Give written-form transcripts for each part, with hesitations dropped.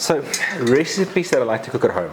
So, recipes that I like to cook at home.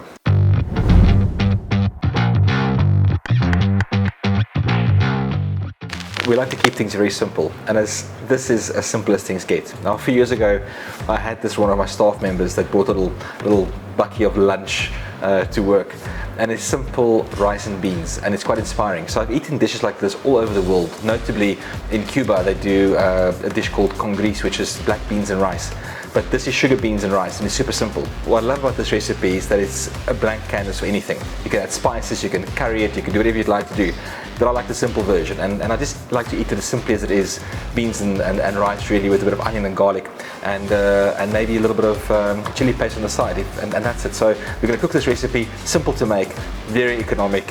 We like to keep things very simple, and this is as simple as things get. Now, a few years ago, I had one of my staff members that brought a little bucket of lunch to work, and it's simple rice and beans, and it's quite inspiring. So I've eaten dishes like this all over the world. Notably, in Cuba, they do a dish called con gris, which is black beans and rice. But this is sugar beans and rice, and it's super simple. What I love about this recipe is that it's a blank canvas for anything. You can add spices, you can curry it, you can do whatever you'd like to do. But I like the simple version, and I just like to eat it as simply as it is. Beans and rice, really, with a bit of onion and garlic, and maybe a little bit of chili paste on the side, and that's it. So we're going to cook this recipe, simple to make, very economic,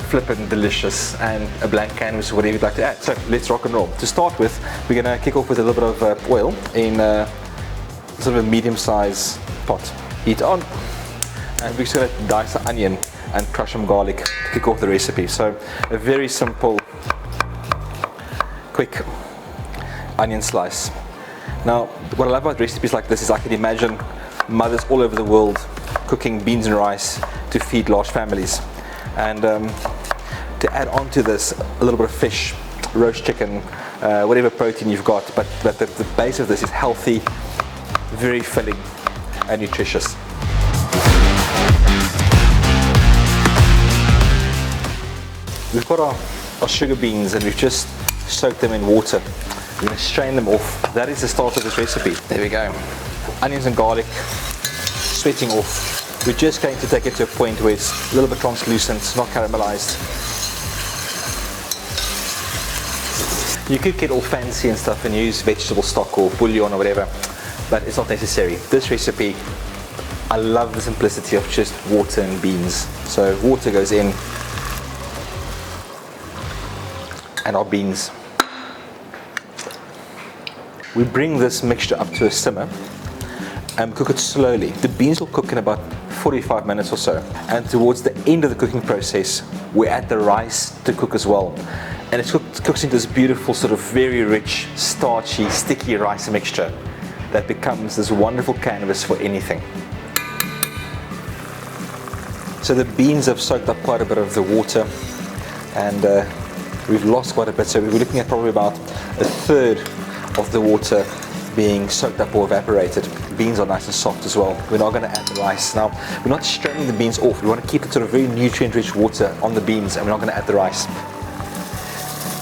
flippin' delicious, and a blank canvas, whatever you'd like to add. So let's rock and roll. To start with, we're going to kick off with a little bit of oil in sort of a medium-sized pot. Heat on, and we're just going to dice the onion and crush some garlic to kick off the recipe. So a very simple, quick onion slice. Now, what I love about recipes like this is I can imagine mothers all over the world cooking beans and rice to feed large families. And to add on to this a little bit of fish, roast chicken, whatever protein you've got, but the base of this is healthy, very filling and nutritious. We've got our sugar beans, and we've just soaked them in water. We're going to strain them off. That is the start of this recipe. There we go. Onions and garlic sweating off. We're just going to take it to a point where it's a little bit translucent, not caramelized. You could get all fancy and stuff and use vegetable stock or bouillon or whatever, but it's not necessary. This recipe, I love the simplicity of just water and beans. So water goes in, and our beans. We bring this mixture up to a simmer and cook it slowly. The beans will cook in about 45 minutes or so, and towards the end of the cooking process we add the rice to cook as well, and it cooks into this beautiful sort of very rich, starchy, sticky rice mixture that becomes this wonderful canvas for anything. So the beans have soaked up quite a bit of the water, and we've lost quite a bit, so we're looking at probably about a third of the water being soaked up or evaporated. Beans are nice and soft as well. We're not going to add the rice. Now, we're not straining the beans off. We want to keep the sort of very nutrient-rich water on the beans, and we're not going to add the rice.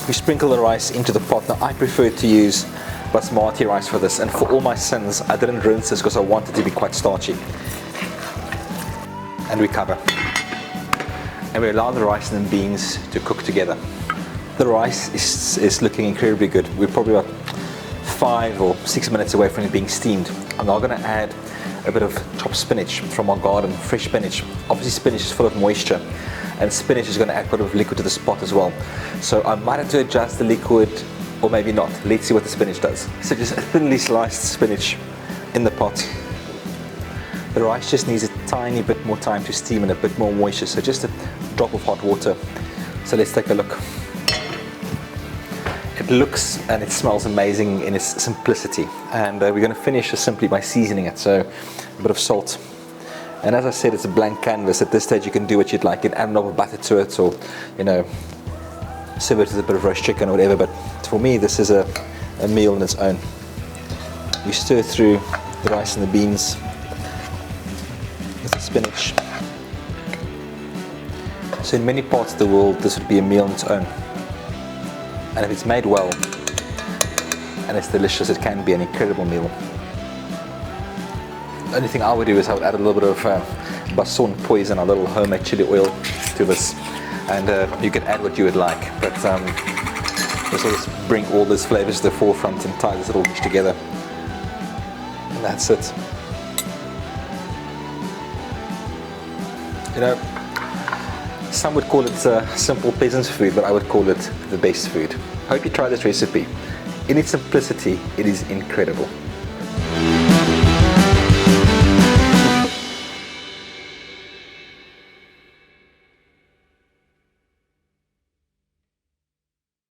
We sprinkle the rice into the pot. Now, I prefer to use Basmati rice for this, and for all my sins, I didn't rinse this because I want it to be quite starchy. And we cover. And we allow the rice and the beans to cook together. The rice is looking incredibly good. We're probably about 5 or 6 minutes away from it being steamed. I'm now going to add a bit of chopped spinach from our garden, fresh spinach. Obviously spinach is full of moisture, and spinach is going to add quite a bit of liquid to this pot as well. So I might have to adjust the liquid, or maybe not. Let's see what the spinach does. So just thinly sliced spinach in the pot. The rice just needs a tiny bit more time to steam and a bit more moisture, so just a drop of hot water. So let's take a look. It looks and it smells amazing in its simplicity, and we're going to finish just simply by seasoning it. So a bit of salt, and as I said, it's a blank canvas. At this stage you can do what you'd like. You can add a knob of butter to it, or serve it with a bit of roast chicken or whatever, but for me this is a meal on its own. You stir through the rice and the beans with the spinach. So in many parts of the world this would be a meal on its own. And if it's made well and it's delicious, it can be an incredible meal. The only thing I would do is I would add a little bit of Basson poison, a little homemade chili oil to this, and you can add what you would like. But this will just bring all these flavours to the forefront and tie this little dish together. And that's it. Some would call it simple peasant's food, but I would call it the best food. I hope you try this recipe. In its simplicity, it is incredible.